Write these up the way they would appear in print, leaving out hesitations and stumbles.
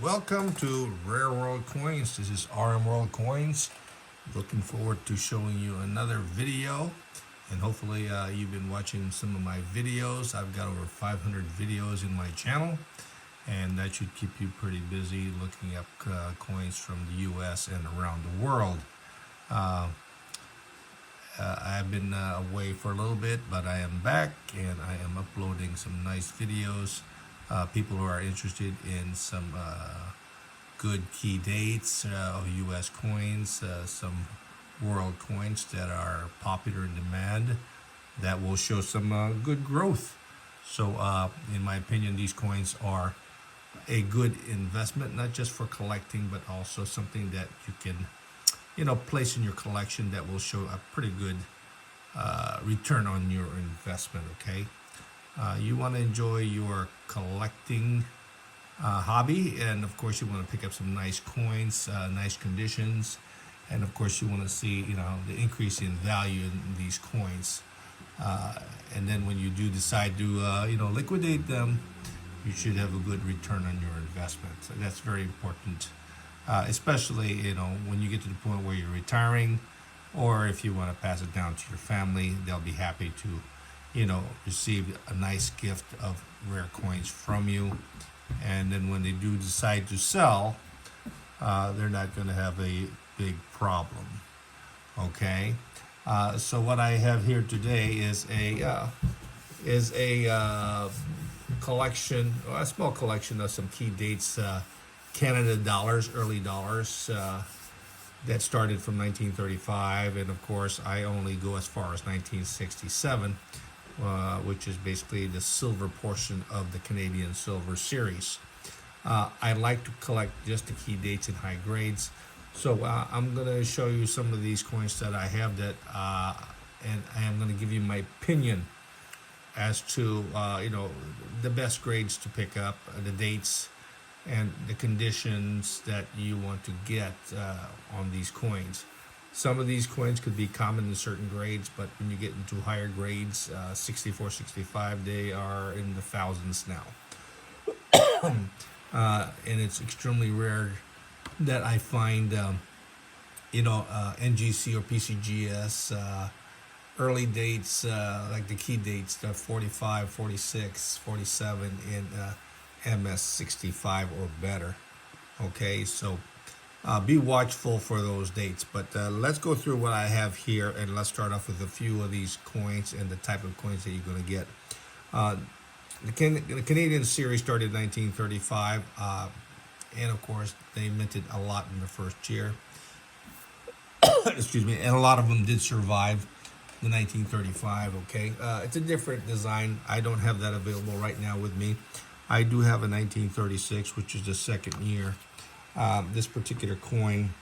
Welcome to Rare World Coins. This is RMworldcoins. Looking forward to showing you another video, and hopefully you've been watching some of my videos. I've got over 500 videos in my channel, and that should keep you pretty busy looking up coins from the US and around the world. I've been away for a little bit, but I am back and I am uploading some nice videos. People who are interested in some good key dates of US coins, some world coins that are popular in demand, that will show some good growth. So in my opinion, these coins are a good investment, not just for collecting, but also something that you can place in your collection that will show a pretty good return on your investment. Okay, you want to enjoy your collecting hobby, and of course you want to pick up some nice coins, nice conditions, and of course you want to see the increase in value in these coins. And then when you do decide to liquidate them, you should have a good return on your investment. So that's very important. Especially when you get to the point where you're retiring, or if you want to pass it down to your family, they'll be happy to receive a nice gift of rare coins from you. And then when they do decide to sell, they're not going to have a big problem. Okay, so what I have here today is a collection, a small collection of some key dates, Canada dollars, early dollars, that started from 1935, and of course I only go as far as 1967, which is basically the silver portion of the Canadian Silver Series. I like to collect just the key dates and high grades, so I'm going to show you some of these coins that I have that, and I am going to give you my opinion as to the best grades to pick up, the dates, and the conditions that you want to get on these coins. Some of these coins could be common in certain grades, but when you get into higher grades, 64, 65, they are in the thousands now. And it's extremely rare that I find, NGC or PCGS, early dates, like the key dates, the 45, 46, 47 in MS65 or better. Okay, so be watchful for those dates. But let's go through what I have here, and let's start off with a few of these coins and the type of coins that you're going to get. The Canadian series started in 1935, and of course they minted a lot in the first year. Excuse me, and a lot of them did survive the 1935. Okay, it's a different design. I don't have that available right now with me. I do have a 1936, which is the second year. This particular coin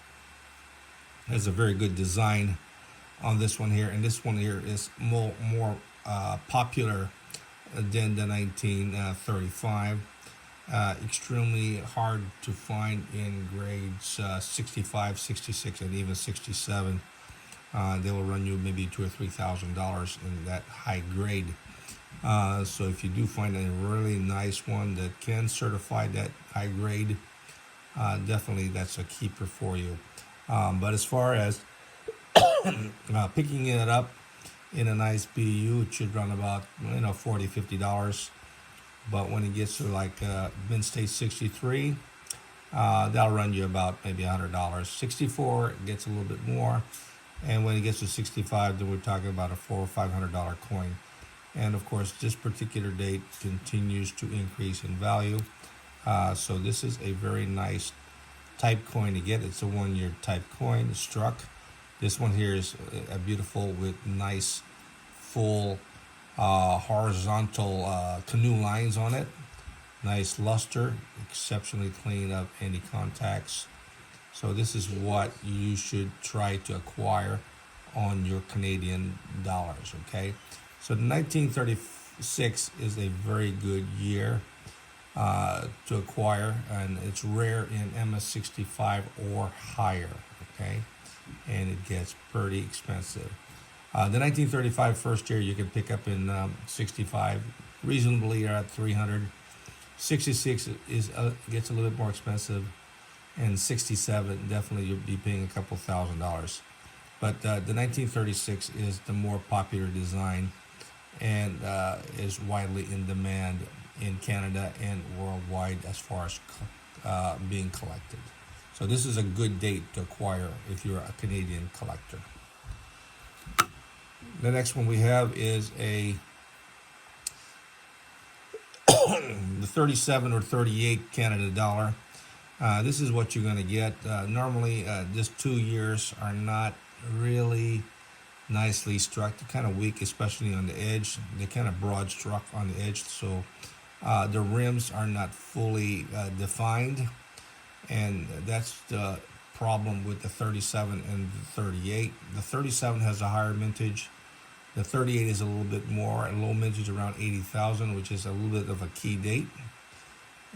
has a very good design on this one here, and this one here is more popular than the 1935. Extremely hard to find in grades 65, 66, and even 67. They will run you maybe $2,000 or $3,000 in that high grade. So if you do find a really nice one that can certify that high grade, definitely that's a keeper for you. But as far as picking it up in a nice BU, it should run about $40, $50. But when it gets to like Mint State 63, that'll run you about maybe $100. 64 it gets a little bit more, and when it gets to 65, then we're talking about a $400 or $500 coin. And of course, this particular date continues to increase in value. So this is a very nice type coin to get. It's a 1-year type coin, struck. This one here is a beautiful with nice full horizontal canoe lines on it. Nice luster, exceptionally clean of any contacts. So this is what you should try to acquire on your Canadian dollars, okay? So 1936 is a very good year to acquire, and it's rare in MS65 or higher, okay? And it gets pretty expensive. The 1935 first year you can pick up in 65 reasonably at 300. 66 is gets a little bit more expensive, and 67 definitely you'll be paying a couple $1,000. But the 1936 is the more popular design, and is widely in demand in Canada and worldwide as far as being collected. So this is a good date to acquire if you're a Canadian collector. The next one we have is the 37 or 38 Canada dollar. This is what you're going to get. Normally, just 2 years are not really nicely struck. They're kind of weak, especially on the edge. They're kind of broad struck on the edge, so the rims are not fully defined, and that's the problem with the 37 and the 38. The 37 has a higher mintage. The 38 is a little bit more, and low mintage around 80,000, which is a little bit of a key date.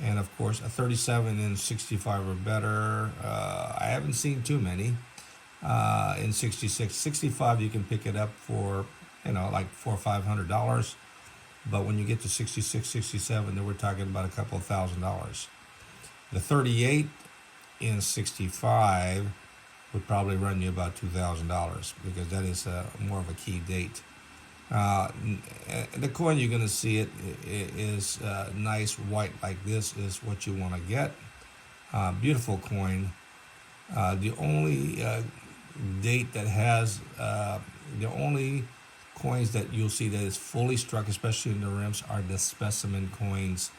And of course, a 37 and 65 are better. I haven't seen too many. In 66, 65 you can pick it up for, like $400 or $500. But when you get to 66, 67, then we're talking about a couple of $1,000. The 38 in 65 would probably run you about $2,000 because that is more of a key date. The coin you're going to see it is nice white like this is what you want to get. Beautiful coin. The only date that has the only coins that you'll see that is fully struck, especially in the rims, are the specimen coins.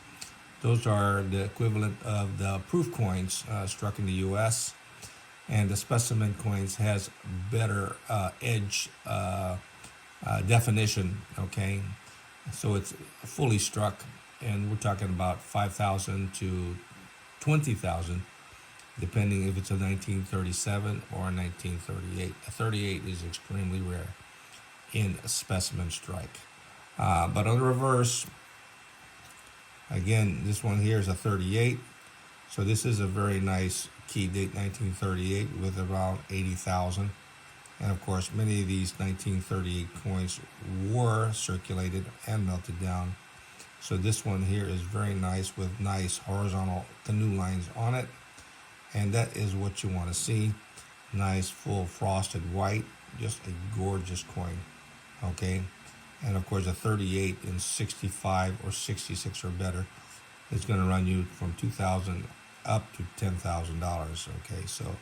Those are the equivalent of the proof coins struck in the U.S. And the specimen coins has better edge definition, okay? So it's fully struck, and we're talking about 5,000 to 20,000, depending if it's a 1937 or a 1938. A 38 is extremely rare in a specimen strike. But on the reverse, again, this one here is a 38. So this is a very nice key date, 1938, with around 80,000. And of course, many of these 1938 coins were circulated and melted down. So this one here is very nice with nice horizontal canoe lines on it. And that is what you want to see. Nice, full frosted white, just a gorgeous coin. Okay. And of course, a 38 in 65 or 66 or better is going to run you from $2,000 up to $10,000. Okay. So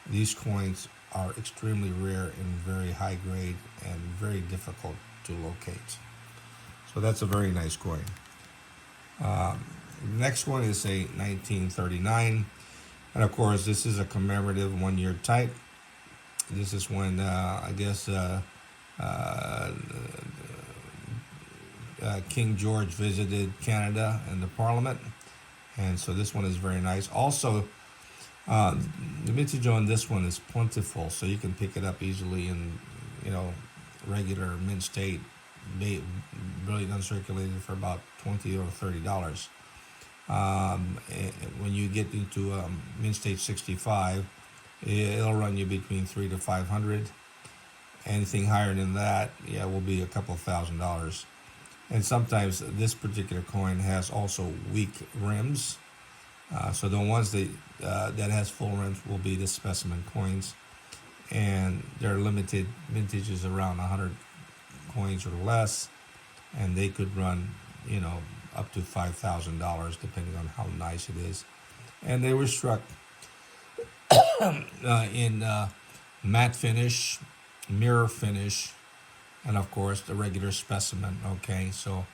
these coins are extremely rare and very high grade and very difficult to locate. So that's a very nice coin. Next one is a 1939. And of course, this is a commemorative 1-year type. This is when, King George visited Canada and the Parliament. And so this one is very nice. Also, the vintage on this one is plentiful, so you can pick it up easily in, regular mint state, brilliant uncirculated for about $20 or $30. When you get into mint state 65, it'll run you between $300 to $500. Anything higher than that, will be a couple $1,000. And sometimes this particular coin has also weak rims. So the ones that has full rims will be the specimen coins, and they're limited vintages around 100 coins or less, and they could run, up to $5,000 depending on how nice it is. And they were struck in matte finish, mirror finish, and of course the regular specimen. Okay, so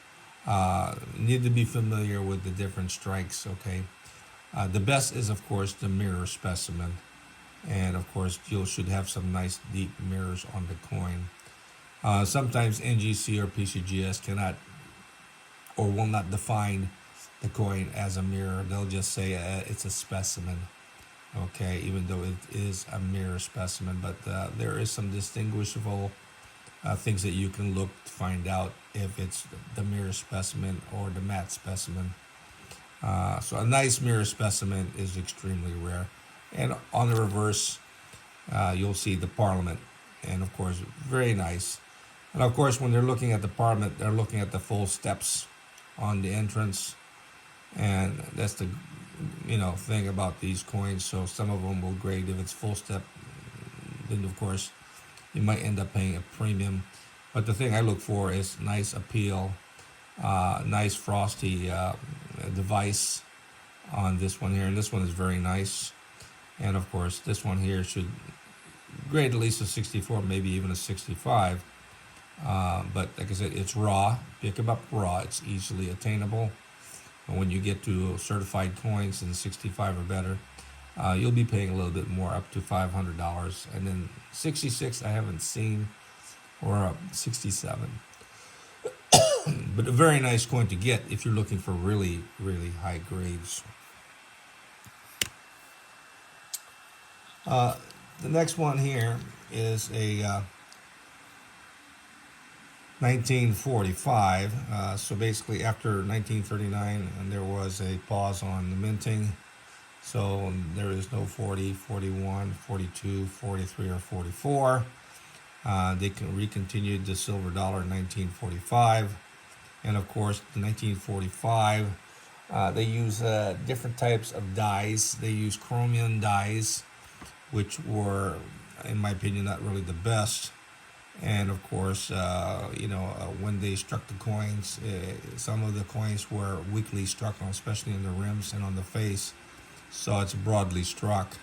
need to be familiar with the different strikes. Okay. The best is, of course, the mirror specimen. And, of course, you should have some nice deep mirrors on the coin. Sometimes NGC or PCGS cannot or will not define the coin as a mirror. They'll just say it's a specimen, okay, even though it is a mirror specimen. But there is some distinguishable things that you can look to find out if it's the mirror specimen or the matte specimen. So a nice mirror specimen is extremely rare. And on the reverse, you'll see the Parliament. And of course, very nice. And of course, when they're looking at the Parliament, they're looking at the full steps on the entrance. And that's the thing about these coins. So some of them will grade if it's full step, then of course you might end up paying a premium. But the thing I look for is nice appeal, nice frosty device on this one here, and this one is very nice. And of course this one here should grade at least a 64, maybe even a 65. But like I said, it's raw. Pick them up raw. It's easily attainable. And when you get to certified coins in 65 or better, you'll be paying a little bit more, up to $500. And then 66 I haven't seen, or 67. But a very nice coin to get if you're looking for really, really high grades. The next one here is a 1945. So basically after 1939, and there was a pause on the minting. So there is no 40, 41, 42, 43, or 44. They recontinued the silver dollar in 1945. And of course, in 1945, they use different types of dyes. They use chromium dyes, which were, in my opinion, not really the best. And of course, when they struck the coins, some of the coins were weakly struck on, especially in the rims and on the face. So it's broadly struck,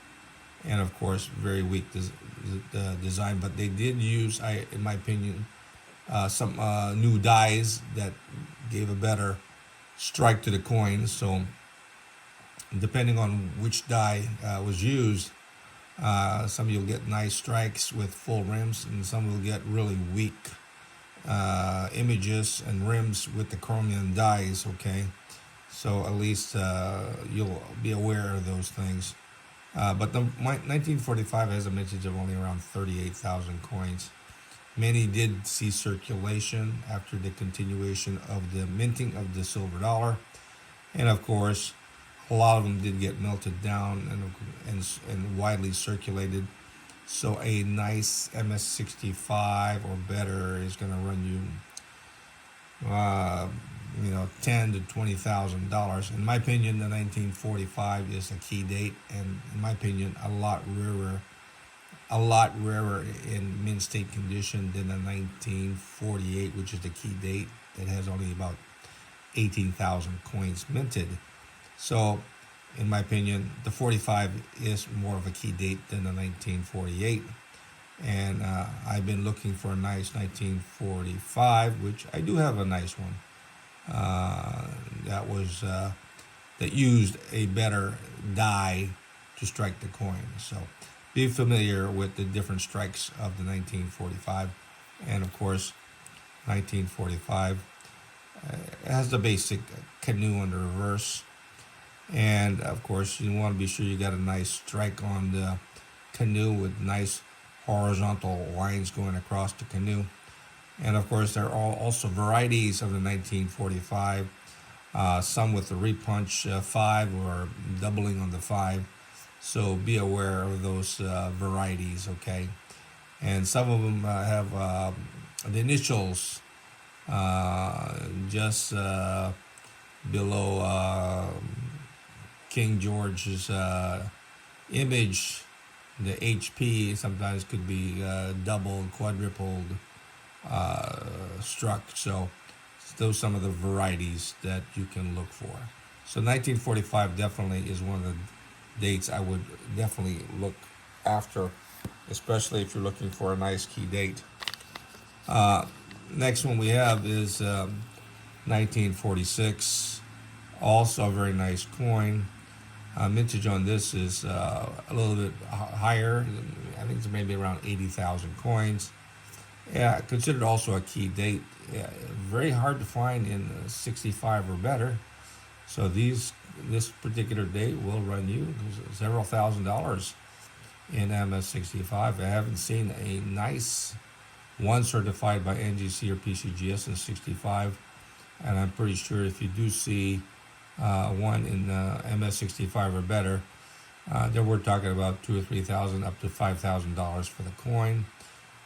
and of course, very weak design. But they did use, in my opinion, some new dyes that gave a better strike to the coin. So depending on which dye was used, some you'll get nice strikes with full rims, and some will get really weak images and rims with the chromium dyes. Okay, so at least you'll be aware of those things. But the 1945 has a mintage of only around 38,000 coins. Many did see circulation after the continuation of the minting of the silver dollar, and of course, a lot of them did get melted down and widely circulated. So a nice MS65 or better is going to run you, $10,000 to $20,000. In my opinion, the 1945 is a key date, and in my opinion, a lot rarer in mint state condition than the 1948, which is the key date that has only about 18,000 coins minted. So, in my opinion, the 45 is more of a key date than the 1948. And I've been looking for a nice 1945, which I do have a nice one. That used a better die to strike the coin. So, be familiar with the different strikes of the 1945. And of course, 1945 has the basic canoe on the reverse. And of course, you want to be sure you got a nice strike on the canoe with nice horizontal lines going across the canoe. And of course, there are also varieties of the 1945, some with the repunch 5 or doubling on the 5. So be aware of those varieties, okay? And some of them have the initials just below King George's image. The HP sometimes could be doubled, quadrupled, struck. So those are some of the varieties that you can look for. So 1945 definitely is one of the dates I would definitely look after, especially if you're looking for a nice key date. Next one we have is 1946, also a very nice coin. Mintage on this is a little bit higher. I think it's maybe around 80,000 coins. Yeah, considered also a key date. Yeah, very hard to find in 65 or better. So this particular date will run you several $1,000s in MS65. I haven't seen a nice one certified by NGC or PCGS in 65, and I'm pretty sure if you do see one in MS65 or better, then we're talking about $2,000 or $3,000 up to $5,000 for the coin.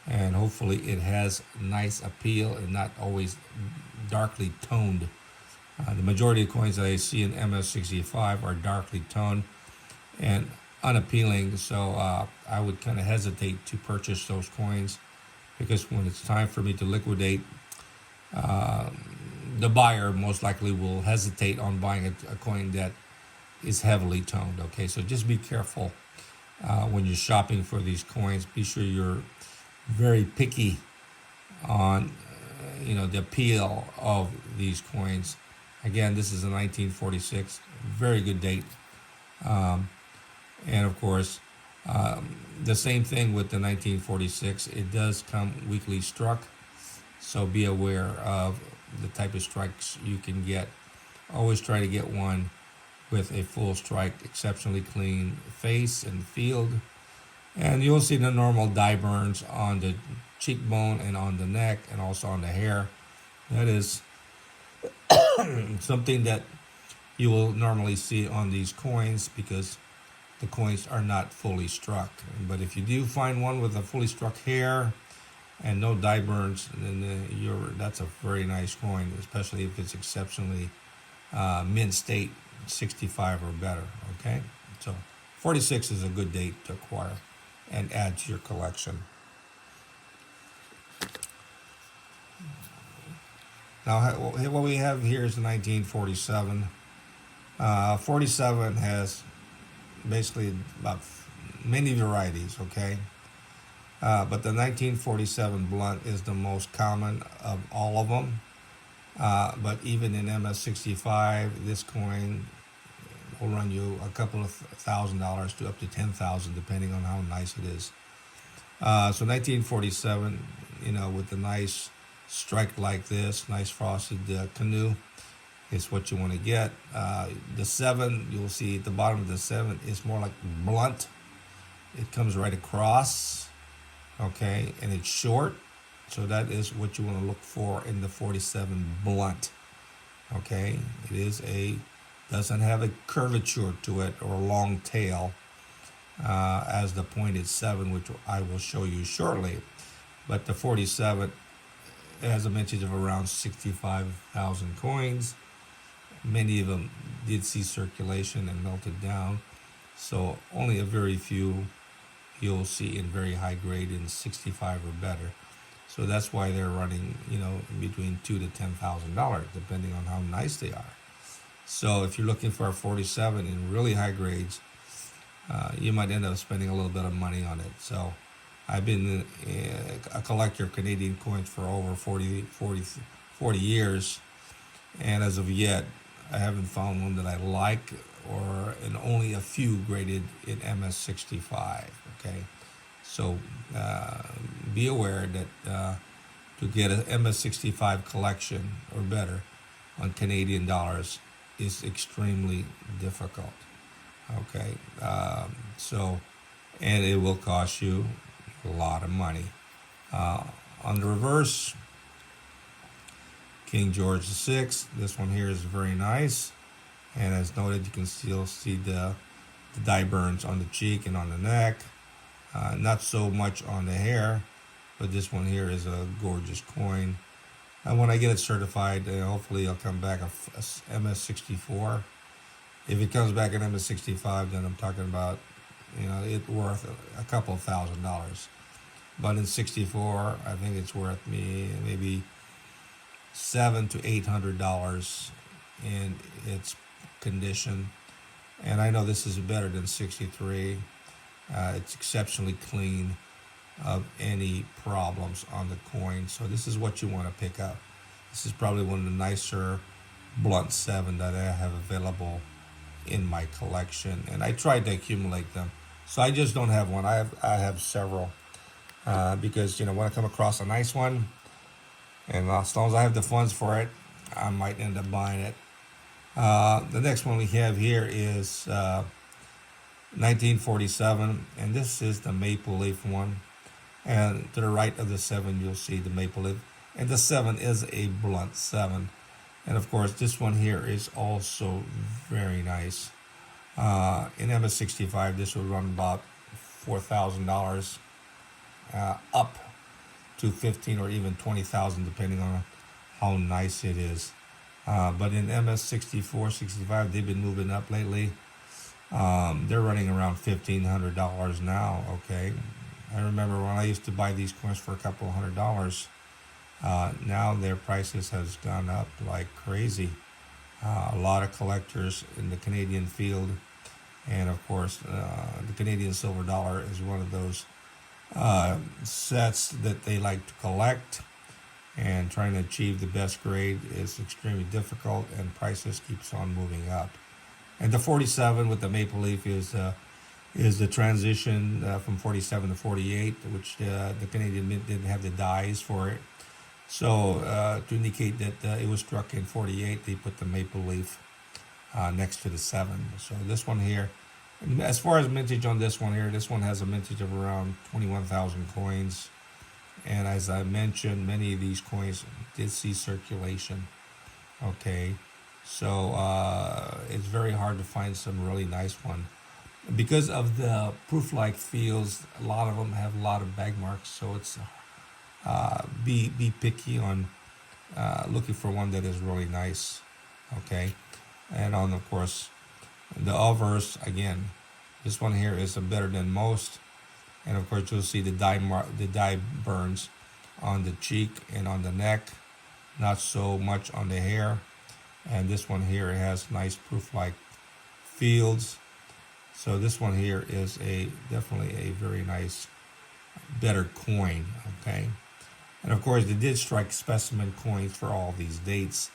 And hopefully it has nice appeal and not always darkly toned The majority of coins that I see in MS65 are darkly toned and unappealing, so I would kind of hesitate to purchase those coins, because when it's time for me to liquidate, the buyer most likely will hesitate on buying a coin that is heavily toned. Okay, so just be careful when you're shopping for these coins. Be sure you're very picky on the appeal of these coins. Again, this is a 1946, very good date. And of course, the same thing with the 1946. It does come weakly struck, so be aware of the type of strikes you can get. Always try to get one with a full strike, exceptionally clean face and field. And you'll see the normal die burns on the cheekbone and on the neck and also on the hair. That is something that you will normally see on these coins, because the coins are not fully struck. But if you do find one with a fully struck hair and no die burns, then that's a very nice coin, especially if it's exceptionally mint state 65 or better. Okay, so 46 is a good date to acquire and add to your collection. Now, what we have here is the 1947. 47 has basically about many varieties, okay? But the 1947 blunt is the most common of all of them. But even in MS65, this coin will run you a couple of $1,000 to up to $10,000, depending on how nice it is. So 1947, with the nice strike like this, nice frosted canoe, is what you want to get. The 7, you'll see at the bottom of the 7 is more like blunt. It comes right across, okay, and it's short. So that is what you want to look for in the 47 blunt. Okay, doesn't have a curvature to it or a long tail as the pointed 7, which I will show you shortly. But the 47 has a mintage of around 65,000 coins. Many of them did see circulation and melted down, so only a very few you'll see in very high grade in 65 or better. So that's why they're running, between $2,000 to $10,000, depending on how nice they are. So if you're looking for a 47 in really high grades, you might end up spending a little bit of money on it. So I've been a collector of Canadian coins for over 40 years, and as of yet, I haven't found one that I like, and only a few graded in MS65. Okay, so be aware that to get an MS65 collection or better on Canadian dollars is extremely difficult. Okay, and it will cost you a lot of money. On the reverse, King George VI. This one here is very nice, and as noted, you can still see the die burns on the cheek and on the neck. Not so much on the hair, but this one here is a gorgeous coin. And when I get it certified, hopefully I'll come back a MS64. If it comes back an MS65, then I'm talking about, it worth a couple of $1,000. But in 64, I think it's worth me maybe $700 to $800 in its condition. And I know this is better than 63. It's exceptionally clean of any problems on the coin. So this is what you want to pick up. This is probably one of the nicer blunt 7 that I have available in my collection, and I tried to accumulate them. So I just don't have one. I have several because when I come across a nice one, and as long as I have the funds for it, I might end up buying it. The next one we have here is 1947, and this is the maple leaf one. And to the right of the 7, you'll see the maple leaf. And the 7 is a blunt 7. And of course, this one here is also very nice. In MS65, this would run about $4,000 up to 15 or even 20,000, depending on how nice it is. But in MS64, 65, they've been moving up lately. They're running around $1,500 now. Okay, I remember when I used to buy these coins for a couple $100. Now their prices has gone up like crazy. A lot of collectors in the Canadian field, and of course, the Canadian silver dollar is one of those sets that they like to collect. And trying to achieve the best grade is extremely difficult, and prices keeps on moving up. And the 47 with the maple leaf is the transition from 47 to 48, which the Canadian Mint didn't have the dies for it. So to indicate that it was struck in 48, they put the maple leaf next to the 7. So this one here, as far as mintage on this one here, this one has a mintage of around 21,000 coins. And as I mentioned, many of these coins did see circulation. Okay, so it's very hard to find some really nice one. Because of the proof-like fields, a lot of them have a lot of bag marks, so it's be picky on looking for one that is really nice. Okay, and on, of course, the obverse, again, this one here is better than most. And of course, you'll see the dye burns on the cheek and on the neck, not so much on the hair. And this one here has nice proof-like fields. So this one here is definitely a very nice, better coin. Okay, and of course, they did strike specimen coins for all these dates,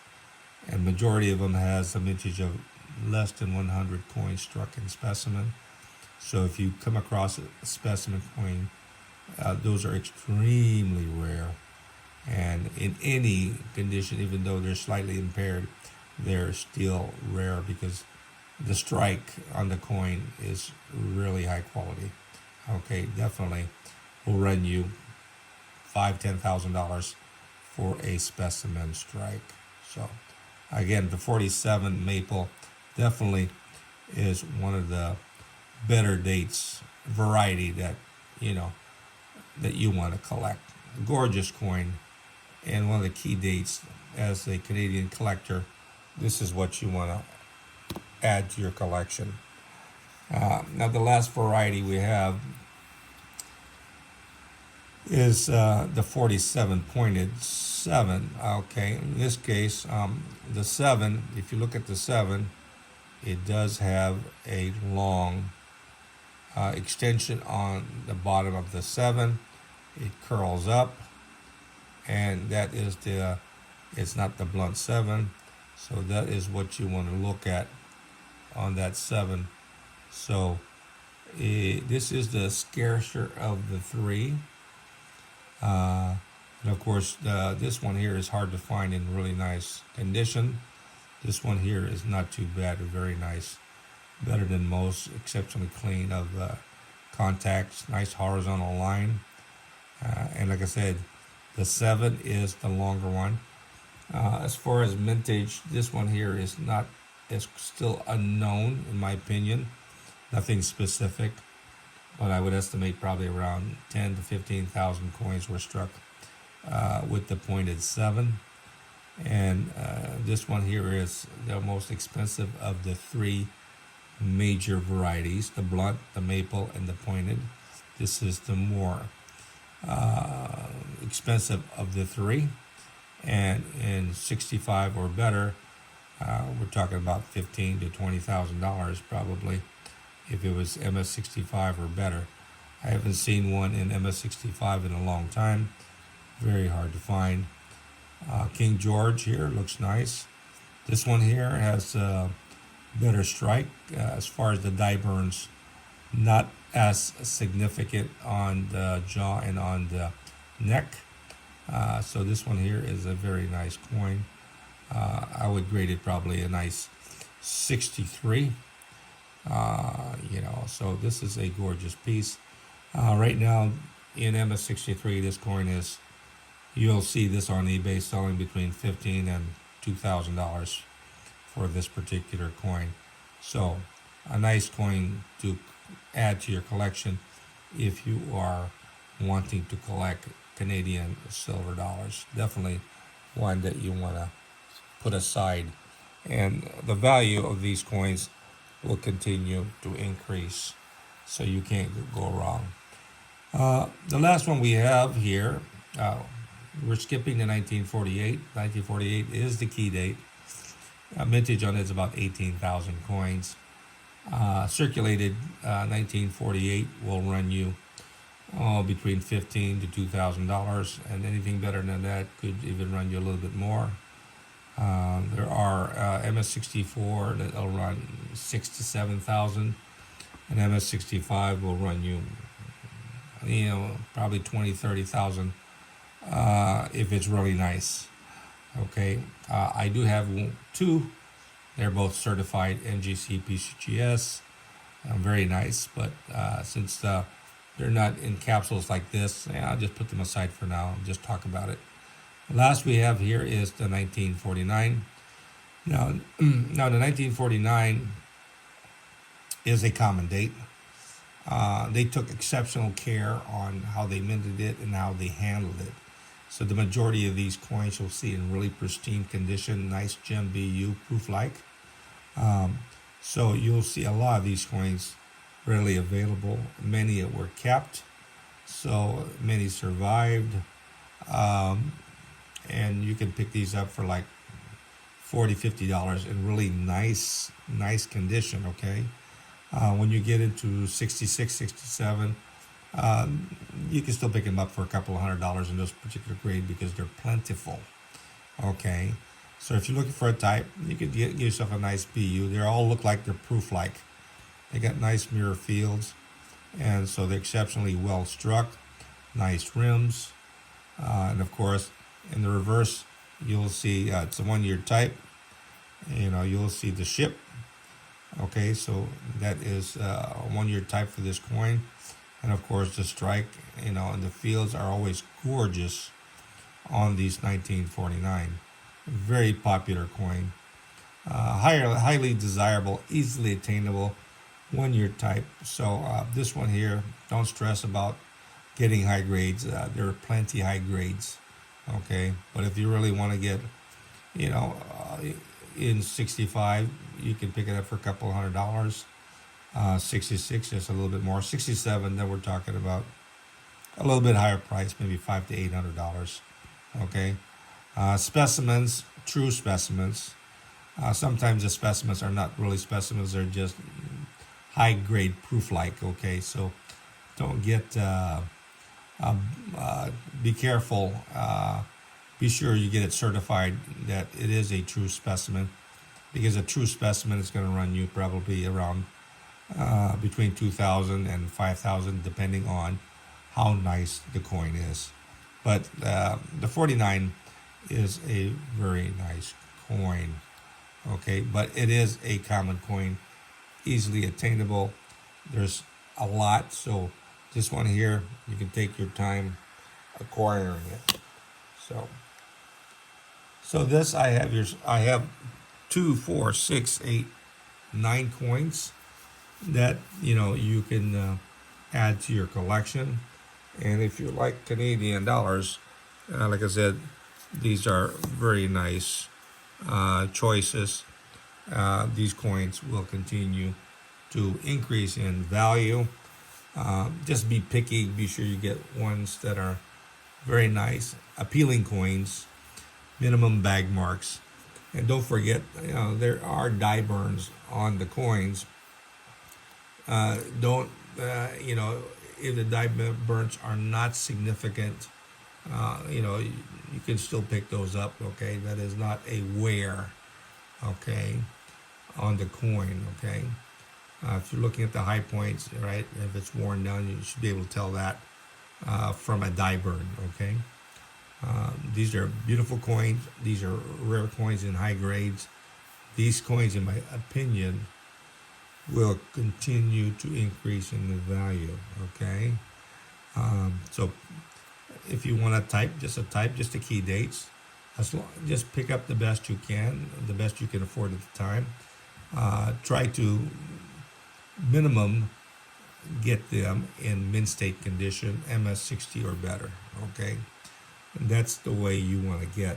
and majority of them has a mintage of less than 100 coins struck in specimen. So if you come across a specimen coin, those are extremely rare. And in any condition, even though they're slightly impaired, they're still rare because the strike on the coin is really high quality. Okay, definitely will run you $5,000-$10,000 for a specimen strike. So again, the 47 maple definitely is one of the better dates variety that you want to collect. Gorgeous coin, and one of the key dates as a Canadian collector. This is what you want to add to your collection. Now the last variety we have is the 47 pointed 7. Okay, in this case, the 7. If you look at the 7, it does have a long extension on the bottom of the 7. It curls up, and that is it's not the blunt 7, so that is what you want to look at on that 7. So this is the scarcer of the 3, and of course this one here is hard to find in really nice condition. This one here is not too bad, very nice, better than most, exceptionally clean of contacts, nice horizontal line. And like I said, the 7 is the longer one. As far as mintage, this one here is still unknown in my opinion. Nothing specific, but I would estimate probably around 10 to 15,000 coins were struck with the pointed 7. And this one here is the most expensive of the 3 major varieties: the blunt, the maple, and the pointed. This is the more expensive of the 3, and in 65 or better, we're talking about $15,000 to $20,000 probably if it was MS65 or better. I haven't seen one in MS65 in a long time. Very hard to find. King George here looks nice. This one here has a better strike as far as the dye burns, not as significant on the jaw and on the neck. So this one here is a very nice coin. I would grade it probably a nice 63. So this is a gorgeous piece. Right now in MS63, this coin is, you'll see this on eBay selling between $15,000 and $2,000 for this particular coin. So a nice coin to add to your collection if you are wanting to collect Canadian silver dollars. Definitely one that you want to put aside, and the value of these coins will continue to increase, so you can't go wrong. The last one we have here, we're skipping to 1948. 1948 is the key date. Mintage on it is about 18,000 coins. Circulated 1948 will run you between $15 to $2,000, and anything better than that could even run you a little bit more. There are MS64 that'll run 6,000 to 7,000, and MS65 will run you, probably 20, 30,000 if it's really nice. Okay, I do have two. They're both certified MGC PCGS. Very nice, but since they're not in capsules like this, I'll just put them aside for now and just talk about it. The last we have here is the 1949. Now the 1949 is a common date. They took exceptional care on how they minted it and how they handled it. So the majority of these coins you'll see in really pristine condition, nice gem BU proof-like. So you'll see a lot of these coins readily available. Many were kept, so many survived. And you can pick these up for like $40, $50 in really nice condition, okay? When you get into 66, 67, you can still pick them up for a couple of $100 in this particular grade because they're plentiful, okay? So if you're looking for a type, you could get yourself a nice BU. They all look like they're proof-like. They got nice mirror fields, and so they're exceptionally well struck, nice rims, and of course, in the reverse, you'll see it's a 1 year type. You'll see the ship. Okay, so that is a 1 year type for this coin, and of course the strike. And the fields are always gorgeous on these 1949. Very popular coin, highly desirable, easily attainable, 1 year type. So this one here, don't stress about getting high grades. There are plenty high grades. Okay, but if you really want to get, in 65, you can pick it up for a couple $100. 66 is a little bit more. 67, then we're talking about a little bit higher price, maybe $500 to $800. Okay, specimens, true specimens. Sometimes the specimens are not really specimens; they're just high grade proof-like. Okay, so don't get. Be careful. Be sure you get it certified that it is a true specimen, because a true specimen is going to run you probably around between 2,000 and 5,000, depending on how nice the coin is. But the 49 is a very nice coin. Okay, but it is a common coin, easily attainable. There's a lot, so this one here, you can take your time acquiring it. So this I have 2, 4, 6, 8, 9 coins that you can add to your collection. And if you like Canadian dollars, like I said, these are very nice choices. These coins will continue to increase in value. Just be picky. Be sure you get ones that are very nice, appealing coins, minimum bag marks. And don't forget, there are die burns on the coins. Don't, if the die burns are not significant, you can still pick those up, okay? That is not a wear, okay, on the coin, okay? If you're looking at the high points, right, if it's worn down, you should be able to tell that from a die burn, okay? These are beautiful coins. These are rare coins in high grades. These coins, in my opinion, will continue to increase in the value, okay? So if you want to type, just the key dates. Just pick up the best you can afford at the time. Try to minimum get them in mint state condition, MS60 or better, okay? And that's the way you want to get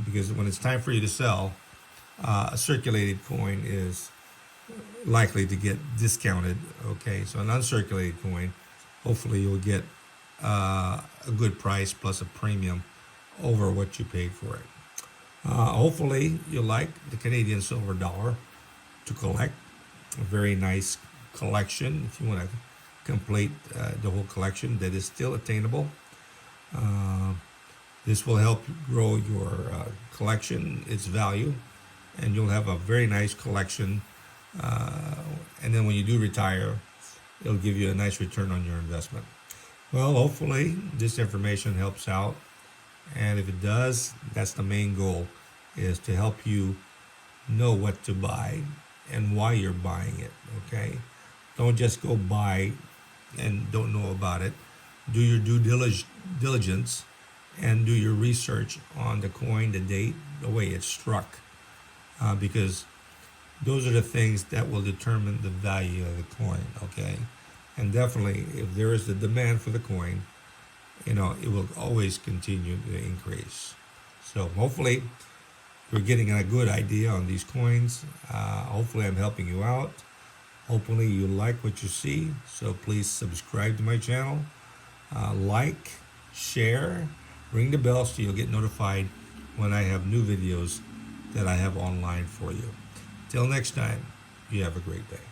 because when it's time for you to sell, a circulated coin is likely to get discounted. Okay, so an uncirculated coin, hopefully you'll get a good price plus a premium over what you paid for it. Hopefully you like the Canadian silver dollar to collect. A very nice collection if you want to complete the whole collection that is still attainable. This will help grow your collection, its value, and you'll have a very nice collection. And then when you do retire, it'll give you a nice return on your investment. Well, hopefully this information helps out. And if it does, that's the main goal, is to help you know what to buy and why you're buying it, okay? Don't just go buy and don't know about it. Do your due diligence and do your research on the coin, the date, the way it's struck, because those are the things that will determine the value of the coin, okay? And definitely, if there is the demand for the coin, it will always continue to increase. So hopefully you're getting a good idea on these coins. Hopefully I'm helping you out. Hopefully you like what you see. So please subscribe to my channel, like, share, ring the bell so you'll get notified when I have new videos that I have online for you. Till next time, you have a great day.